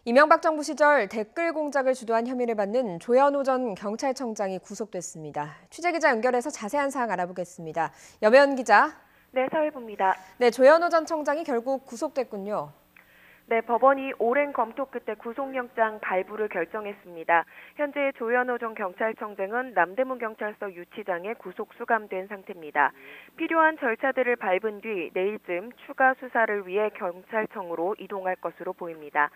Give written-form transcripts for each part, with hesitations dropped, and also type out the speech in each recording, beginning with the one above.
이명박 정부 시절 댓글 공작을 주도한 혐의를 받는 조현오 전 경찰청장이 구속됐습니다. 취재기자 연결해서 자세한 사항 알아보겠습니다. 여배원 기자. 네, 사회부입니다. 네, 조현오 전 청장이 결국 구속됐군요. 네, 법원이 오랜 검토 끝에 구속영장 발부를 결정했습니다. 현재 조현오 전 경찰청장은 남대문 경찰서 유치장에 구속 수감된 상태입니다. 필요한 절차들을 밟은 뒤 내일쯤 추가 수사를 위해 경찰청으로 이동할 것으로 보입니다.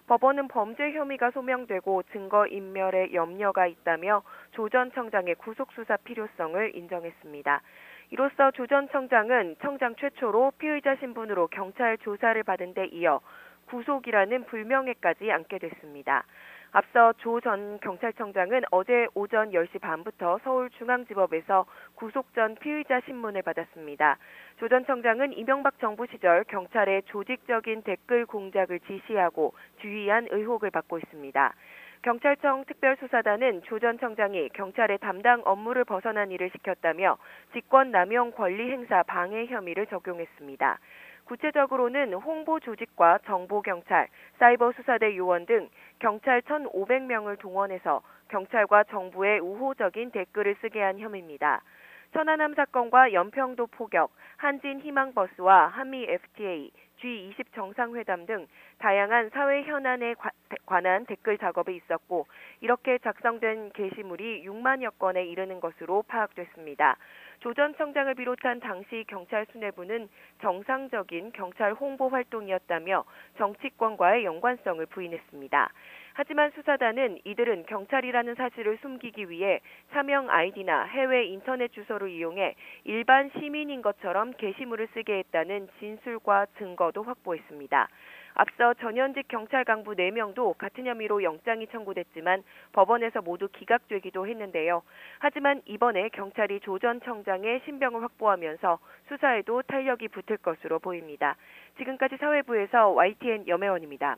법원은 범죄 혐의가 소명되고 증거인멸에 염려가 있다며 조 전 청장의 구속수사 필요성을 인정했습니다. 이로써 조 전 청장은 청장 최초로 피의자 신분으로 경찰 조사를 받은 데 이어 구속이라는 불명예까지 안게 됐습니다. 앞서 조 전 경찰청장은 어제 오전 10시 반부터 서울중앙지법에서 구속 전 피의자 신문을 받았습니다. 조 전 청장은 이명박 정부 시절 경찰의 조직적인 댓글 공작을 지시하고 지휘한 의혹을 받고 있습니다. 경찰청 특별수사단은 조 전 청장이 경찰의 담당 업무를 벗어난 일을 시켰다며 직권남용 권리행사 방해 혐의를 적용했습니다. 구체적으로는 홍보조직과 정보경찰, 사이버수사대 요원 등 경찰 1,500명을 동원해서 경찰과 정부의 우호적인 댓글을 쓰게 한 혐의입니다. 천안함 사건과 연평도 포격, 한진희망버스와 한미 FTA, G20 정상회담 등 다양한 사회 현안에 관한 댓글 작업이 있었고 이렇게 작성된 게시물이 6만여 건에 이르는 것으로 파악됐습니다. 조 전 청장을 비롯한 당시 경찰 수뇌부는 정상적인 경찰 홍보 활동이었다며 정치권과의 연관성을 부인했습니다. 하지만 수사단은 이들은 경찰이라는 사실을 숨기기 위해 사명 아이디나 해외 인터넷 주소를 이용해 일반 시민인 것처럼 게시물을 쓰게 했다는 진술과 증거도 확보했습니다. 앞서 전현직 경찰 간부 4명도 같은 혐의로 영장이 청구됐지만 법원에서 모두 기각되기도 했는데요. 하지만 이번에 경찰이 조 전 청장의 신병을 확보하면서 수사에도 탄력이 붙을 것으로 보입니다. 지금까지 사회부에서 YTN 염혜원입니다.